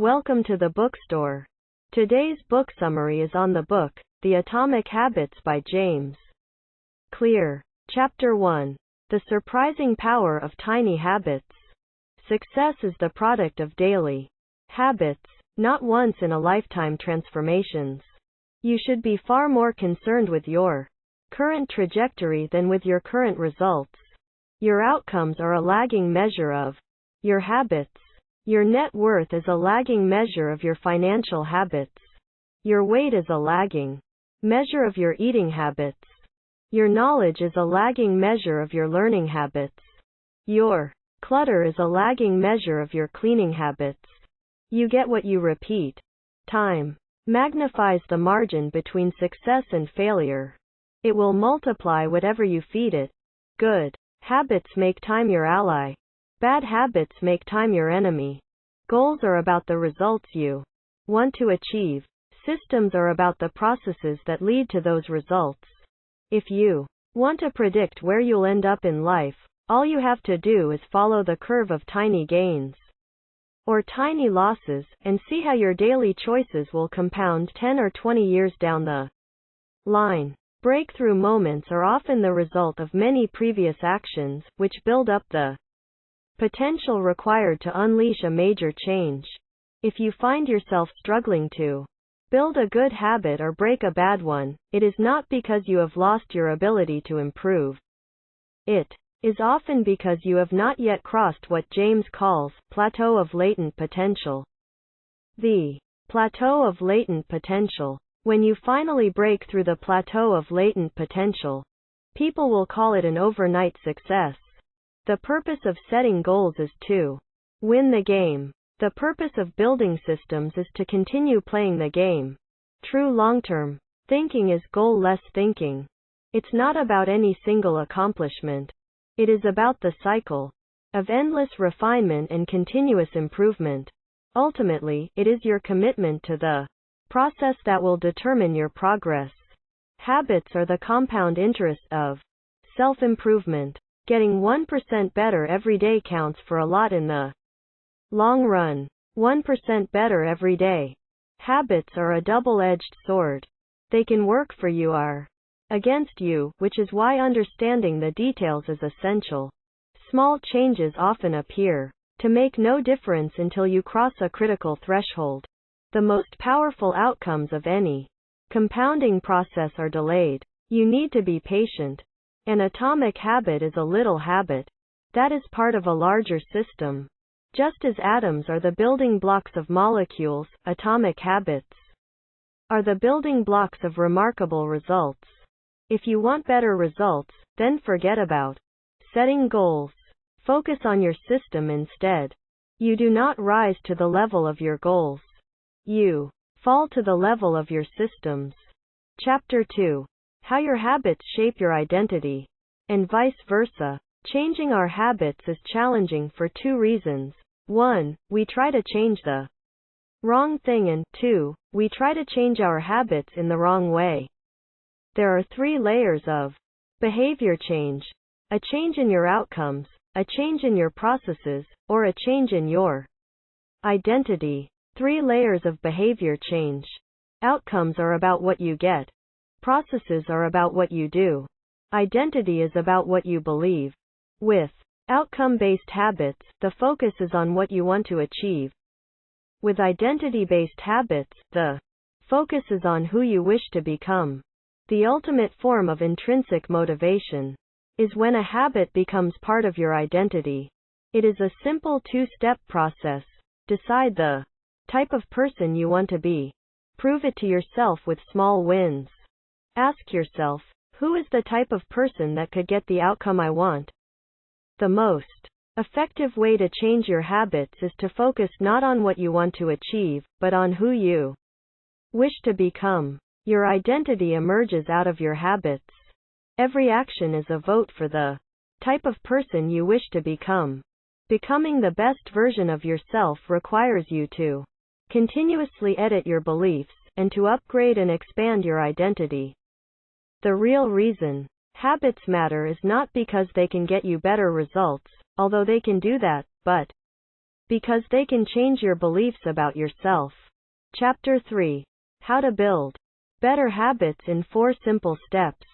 Welcome to the bookstore. Today's book summary is on the book, The Atomic Habits by James Clear. Chapter 1. The Surprising Power of Tiny Habits. Success is the product of daily habits, not once-in-a-lifetime transformations. You should be far more concerned with your current trajectory than with your current results. Your outcomes are a lagging measure of your habits. Your net worth is a lagging measure of your financial habits. Your weight is a lagging measure of your eating habits. Your knowledge is a lagging measure of your learning habits. Your clutter is a lagging measure of your cleaning habits. You get what you repeat. Time magnifies the margin between success and failure. It will multiply whatever you feed it. Good habits make time your ally. Bad habits make time your enemy. Goals are about the results you want to achieve. Systems are about the processes that lead to those results. If you want to predict where you'll end up in life, all you have to do is follow the curve of tiny gains or tiny losses, and see how your daily choices will compound 10 or 20 years down the line. Breakthrough moments are often the result of many previous actions, which build up the potential required to unleash a major change. If you find yourself struggling to build a good habit or break a bad one, it is not because you have lost your ability to improve. It is often because you have not yet crossed what James calls plateau of latent potential. The plateau of latent potential. When you finally break through the plateau of latent potential, people will call it an overnight success. The purpose of setting goals is to win the game. The purpose of building systems is to continue playing the game. True long-term thinking is goal-less thinking. It's not about any single accomplishment. It is about the cycle of endless refinement and continuous improvement. Ultimately, it is your commitment to the process that will determine your progress. Habits are the compound interest of self-improvement. Getting 1% better every day counts for a lot in the long run. 1% better every day. Habits are a double-edged sword. They can work for you or against you, which is why understanding the details is essential. Small changes often appear to make no difference until you cross a critical threshold. The most powerful outcomes of any compounding process are delayed. You need to be patient. An atomic habit is a little habit that is part of a larger system. Just as atoms are the building blocks of molecules, atomic habits are the building blocks of remarkable results. If you want better results, then forget about setting goals. Focus on your system instead. You do not rise to the level of your goals. You fall to the level of your systems. Chapter 2. How your habits shape your identity, and vice versa. Changing our habits is challenging for two reasons. 1. We try to change the wrong thing, and 2. We try to change our habits in the wrong way. There are 3 layers of behavior change: a change in your outcomes, a change in your processes, or a change in your identity. 3 layers of behavior change. Outcomes are about what you get. Processes are about what you do. Identity is about what you believe. With outcome-based habits, the focus is on what you want to achieve. With identity-based habits, the focus is on who you wish to become. The ultimate form of intrinsic motivation is when a habit becomes part of your identity. It is a simple 2-step process. Decide the type of person you want to be. Prove it to yourself with small wins. Ask yourself, who is the type of person that could get the outcome I want? The most effective way to change your habits is to focus not on what you want to achieve, but on who you wish to become. Your identity emerges out of your habits. Every action is a vote for the type of person you wish to become. Becoming the best version of yourself requires you to continuously edit your beliefs, and to upgrade and expand your identity. The real reason habits matter is not because they can get you better results, although they can do that, but because they can change your beliefs about yourself. Chapter 3. How to build better habits in 4 simple steps.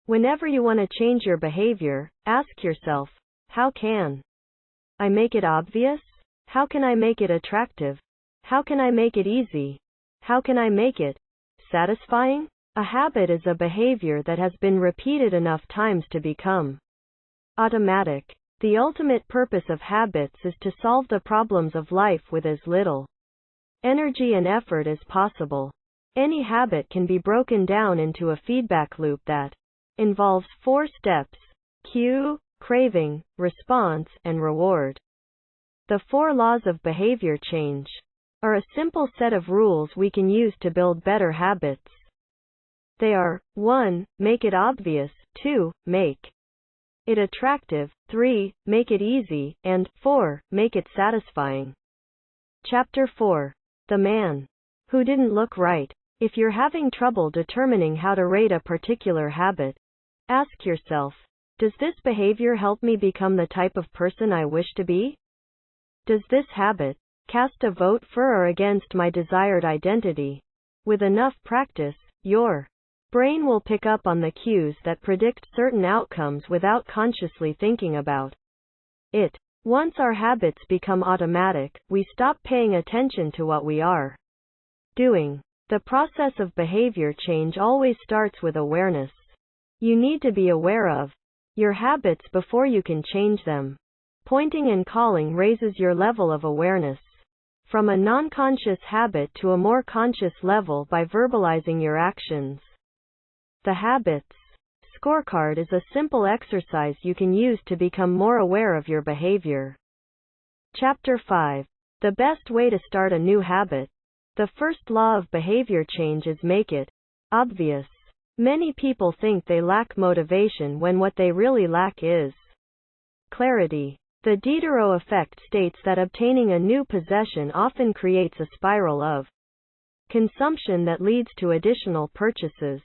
Whenever you want to change your behavior, ask yourself, how can I make it obvious? How can I make it attractive? How can I make it easy? How can I make it satisfying? A habit is a behavior that has been repeated enough times to become automatic. The ultimate purpose of habits is to solve the problems of life with as little energy and effort as possible. Any habit can be broken down into a feedback loop that involves 4 steps: cue, craving, response, and reward. The 4 laws of behavior change are a simple set of rules we can use to build better habits. They are: 1. Make it obvious. 2. Make it attractive. 3. Make it easy. And 4. Make it satisfying. Chapter 4. The man who didn't look right. If you're having trouble determining how to rate a particular habit, ask yourself, does this behavior help me become the type of person I wish to be? Does this habit cast a vote for or against my desired identity? With enough practice, your brain will pick up on the cues that predict certain outcomes without consciously thinking about it. Once our habits become automatic, we stop paying attention to what we are doing. The process of behavior change always starts with awareness. You need to be aware of your habits before you can change them. Pointing and calling raises your level of awareness from a non-conscious habit to a more conscious level by verbalizing your actions. The Habits Scorecard is a simple exercise you can use to become more aware of your behavior. Chapter 5. The best way to start a new habit. The first law of behavior change is make it obvious. Many people think they lack motivation when what they really lack is clarity. The Diderot effect states that obtaining a new possession often creates a spiral of consumption that leads to additional purchases.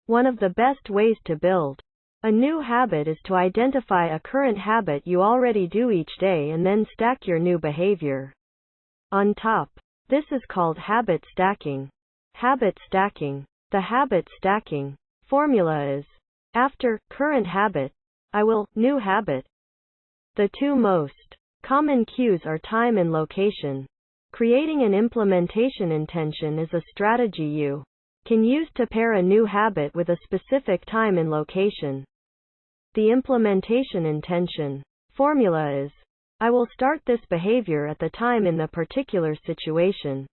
One of the best ways to build a new habit is to identify a current habit you already do each day and then stack your new behavior on top. This is called habit stacking. Habit stacking. The habit stacking formula is: after current habit, I will new habit. The 2 most common cues are time and location. Creating an implementation intention is a strategy you can use to pair a new habit with a specific time and location. The implementation intention formula is: I will start this behavior at the time in the particular situation.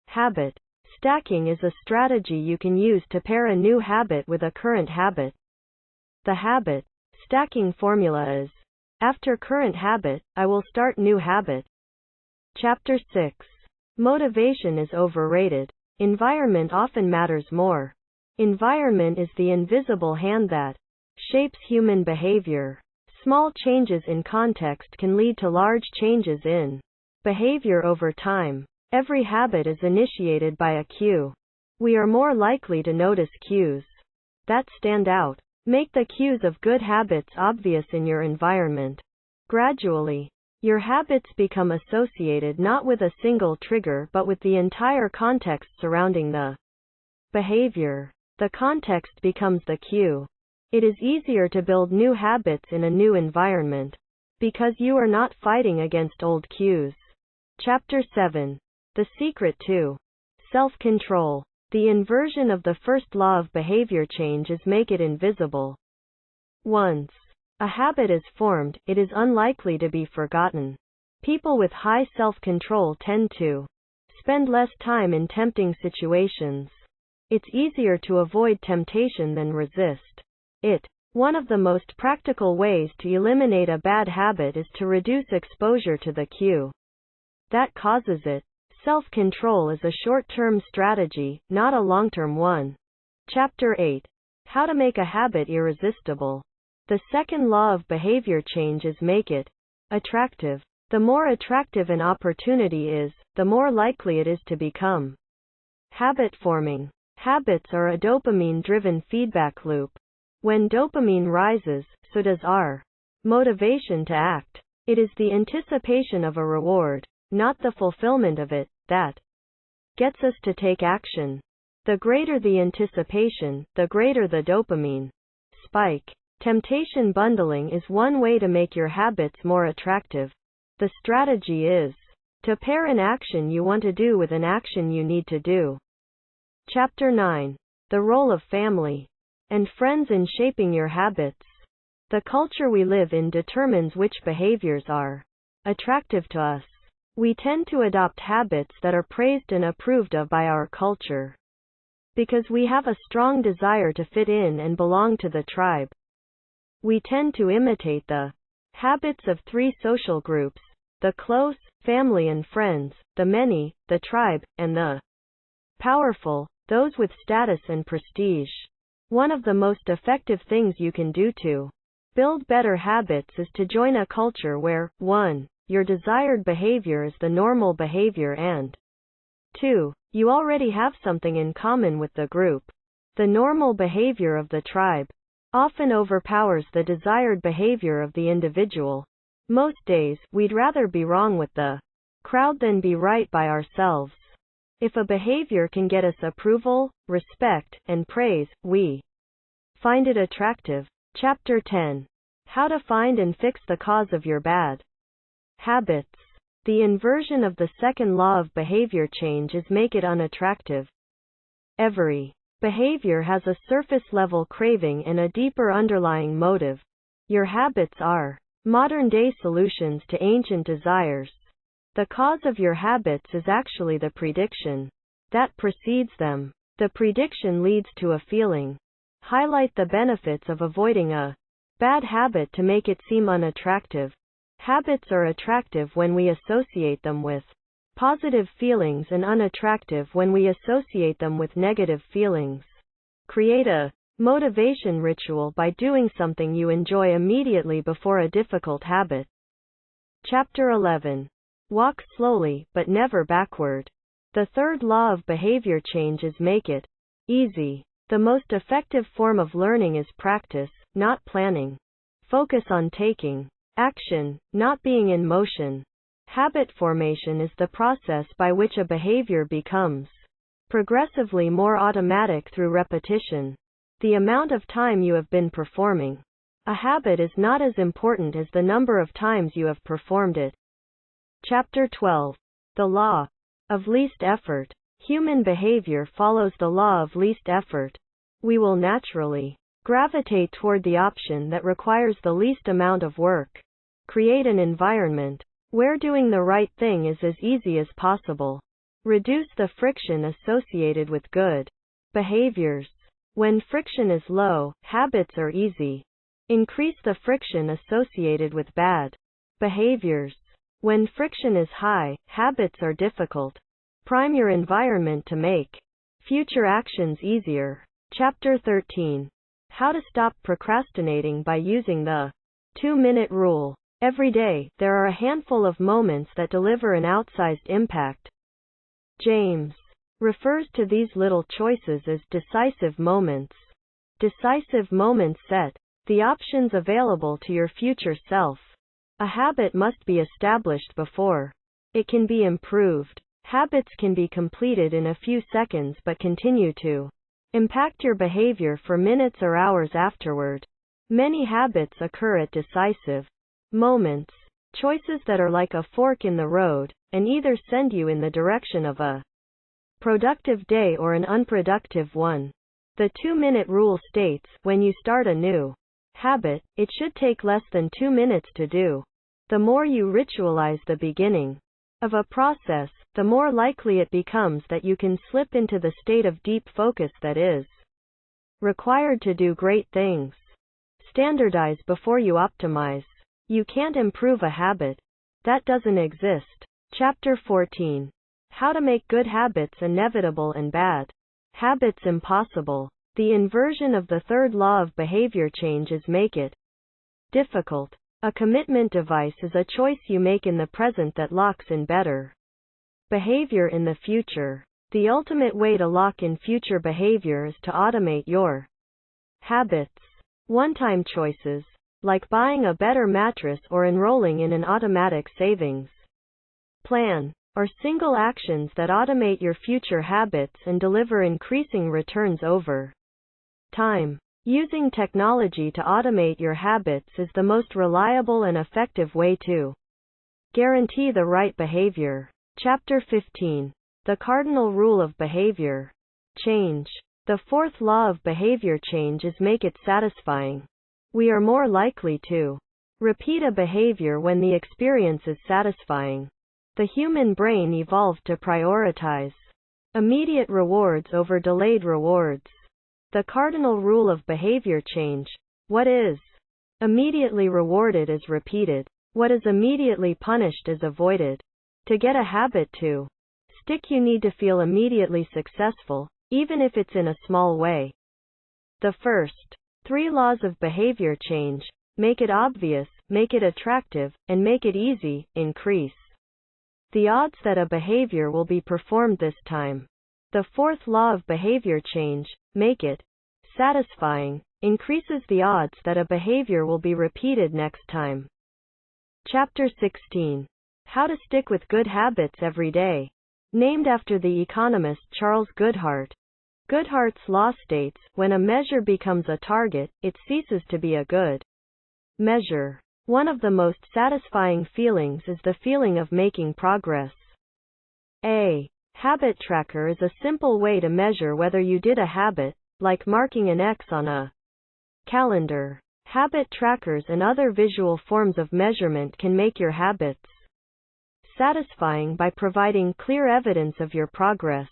Habit stacking is a strategy you can use to pair a new habit with a current habit. The habit stacking formula is: after current habit, I will start new habit. Chapter 6. Motivation is overrated. Environment often matters more. Environment is the invisible hand that shapes human behavior. Small changes in context can lead to large changes in behavior over time. Every habit is initiated by a cue. We are more likely to notice cues that stand out. Make the cues of good habits obvious in your environment. Gradually, your habits become associated not with a single trigger but with the entire context surrounding the behavior. The context becomes the cue. It is easier to build new habits in a new environment because you are not fighting against old cues. Chapter 7. The secret to self-control. The inversion of the first law of behavior change is make it invisible. Once a habit is formed, it is unlikely to be forgotten. People with high self-control tend to spend less time in tempting situations. It's easier to avoid temptation than resist it. One of the most practical ways to eliminate a bad habit is to reduce exposure to the cue that causes it. Self-control is a short-term strategy, not a long-term one. Chapter 8. How to make a habit irresistible. The second law of behavior change is make it attractive. The more attractive an opportunity is, the more likely it is to become habit forming. Habits are a dopamine-driven feedback loop. When dopamine rises, so does our motivation to act. It is the anticipation of a reward, not the fulfillment of it, that gets us to take action. The greater the anticipation, the greater the dopamine spike. Temptation bundling is one way to make your habits more attractive. The strategy is to pair an action you want to do with an action you need to do. Chapter 9. The role of family and friends in shaping your habits. The culture we live in determines which behaviors are attractive to us. We tend to adopt habits that are praised and approved of by our culture because we have a strong desire to fit in and belong to the tribe. We tend to imitate the habits of three social groups: the close, family and friends; the many, the tribe; and the powerful, those with status and prestige. One of the most effective things you can do to build better habits is to join a culture where 1. Your desired behavior is the normal behavior, and 2. You already have something in common with the group. The normal behavior of the tribe often overpowers the desired behavior of the individual. Most days, we'd rather be wrong with the crowd than be right by ourselves. If a behavior can get us approval, respect, and praise, we find it attractive. Chapter 10. How to find and fix the cause of your bad habits. The inversion of the second law of behavior change is make it unattractive. Every behavior has a surface-level craving and a deeper underlying motive. Your habits are modern-day solutions to ancient desires. The cause of your habits is actually the prediction that precedes them. The prediction leads to a feeling. Highlight the benefits of avoiding a bad habit to make it seem unattractive. Habits are attractive when we associate them with positive feelings and unattractive when we associate them with negative feelings. Create a motivation ritual by doing something you enjoy immediately before a difficult habit. Chapter 11. Walk slowly, but never backward. The third law of behavior change is make it easy. The most effective form of learning is practice, not planning. Focus on taking action, not being in motion. Habit formation is the process by which a behavior becomes progressively more automatic through repetition. The amount of time you have been performing a habit is not as important as the number of times you have performed it. Chapter 12. The law of least effort. Human behavior follows the law of least effort. We will naturally gravitate toward the option that requires the least amount of work. Create an environment where doing the right thing is as easy as possible. Reduce the friction associated with good behaviors. When friction is low, habits are easy. Increase the friction associated with bad behaviors. When friction is high, habits are difficult. Prime your environment to make future actions easier. Chapter 13. How to stop procrastinating by using the 2-minute rule. Every day, there are a handful of moments that deliver an outsized impact. James refers to these little choices as decisive moments. Decisive moments set the options available to your future self. A habit must be established before it can be improved. Habits can be completed in a few seconds but continue to impact your behavior for minutes or hours afterward. Many habits occur at decisive moments, choices that are like a fork in the road, and either send you in the direction of a productive day or an unproductive one. The 2-minute rule states, when you start a new habit, it should take less than 2 minutes to do. The more you ritualize the beginning of a process, the more likely it becomes that you can slip into the state of deep focus that is required to do great things. Standardize before you optimize. You can't improve a habit that doesn't exist. Chapter 14. How to make good habits inevitable and bad habits impossible. The inversion of the third law of behavior change is make it difficult. A commitment device is a choice you make in the present that locks in better behavior in the future. The ultimate way to lock in future behavior is to automate your habits. One-time choices. like buying a better mattress or enrolling in an automatic savings plan, or single actions that automate your future habits and deliver increasing returns over time. Using technology to automate your habits is the most reliable and effective way to guarantee the right behavior. Chapter 15. The Cardinal Rule of Behavior Change. The fourth law of behavior change is make it satisfying. We are more likely to repeat a behavior when the experience is satisfying. The human brain evolved to prioritize immediate rewards over delayed rewards. The cardinal rule of behavior change. What is immediately rewarded is repeated. What is immediately punished is avoided. To get a habit to stick, you need to feel immediately successful, even if it's in a small way. The first 3 laws of behavior change: make it obvious, make it attractive, and make it easy, increase the odds that a behavior will be performed this time. The fourth law of behavior change, make it satisfying, increases the odds that a behavior will be repeated next time. Chapter 16. How to stick with good habits every day. Named after the economist Charles Goodhart. Goodhart's law states, when a measure becomes a target, it ceases to be a good measure. One of the most satisfying feelings is the feeling of making progress. A habit tracker is a simple way to measure whether you did a habit, like marking an X on a calendar. Habit trackers and other visual forms of measurement can make your habits satisfying by providing clear evidence of your progress.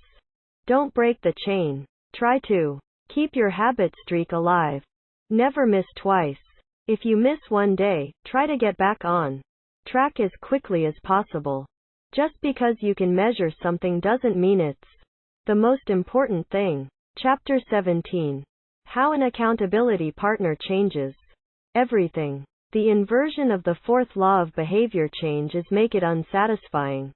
Don't break the chain. Try to keep your habit streak alive. Never miss twice. If you miss one day, try to get back on track as quickly as possible. Just because you can measure something doesn't mean it's the most important thing. Chapter 17. How an accountability partner changes everything. The inversion of the fourth law of behavior change is make it unsatisfying.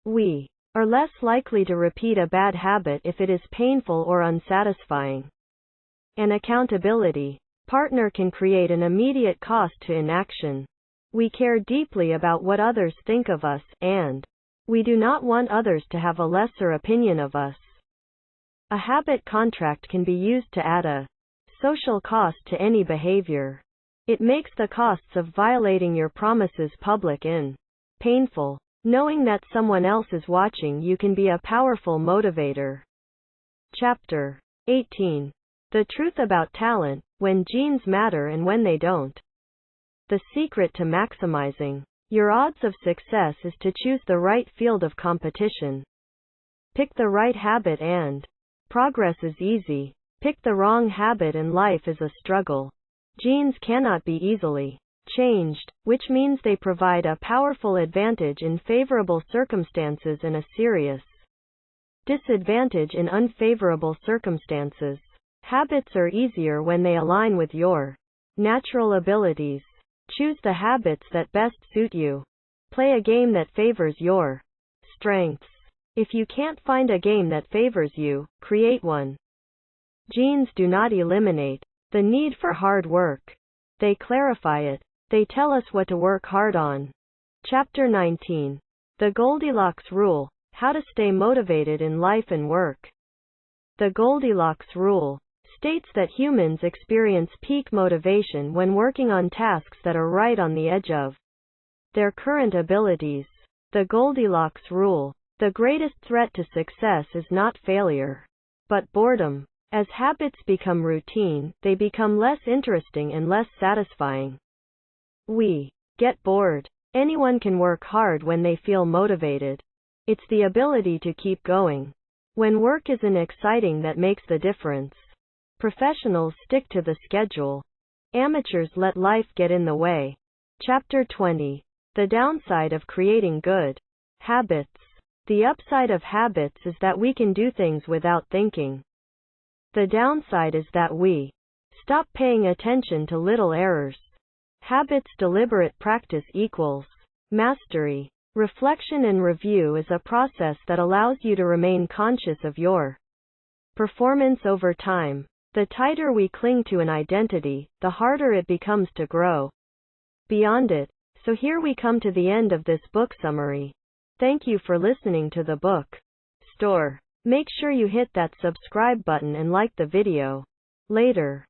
We are less likely to repeat a bad habit if it is painful or unsatisfying. An accountability partner can create an immediate cost to inaction. We care deeply about what others think of us, and we do not want others to have a lesser opinion of us. A habit contract can be used to add a social cost to any behavior. It makes the costs of violating your promises public and painful. Knowing that someone else is watching you can be a powerful motivator. Chapter 18. The truth about talent, when genes matter and when they don't. The secret to maximizing your odds of success is to choose the right field of competition. Pick the right habit and progress is easy. Pick the wrong habit and life is a struggle. Genes cannot be easily changed, which means they provide a powerful advantage in favorable circumstances and a serious disadvantage in unfavorable circumstances. Habits are easier when they align with your natural abilities. Choose the habits that best suit you. Play a game that favors your strengths. If you can't find a game that favors you, create one. Genes do not eliminate the need for hard work. They clarify it. They tell us what to work hard on. Chapter 19. The Goldilocks Rule. How to stay motivated in life and work. The Goldilocks Rule states that humans experience peak motivation when working on tasks that are right on the edge of their current abilities. The Goldilocks Rule. The greatest threat to success is not failure, but boredom. As habits become routine, they become less interesting and less satisfying. We get bored. Anyone can work hard when they feel motivated. It's the ability to keep going when work isn't exciting that makes the difference. Professionals stick to the schedule. Amateurs let life get in the way. Chapter 20. The downside of creating good habits. The upside of habits is that we can do things without thinking. The downside is that we stop paying attention to little errors. Habits deliberate practice equals mastery. Reflection and review is a process that allows you to remain conscious of your performance over time. The tighter we cling to an identity, the harder it becomes to grow beyond it. So here we come to the end of this book summary. Thank you for listening to the book store. Make sure you hit that subscribe button and like the video. Later.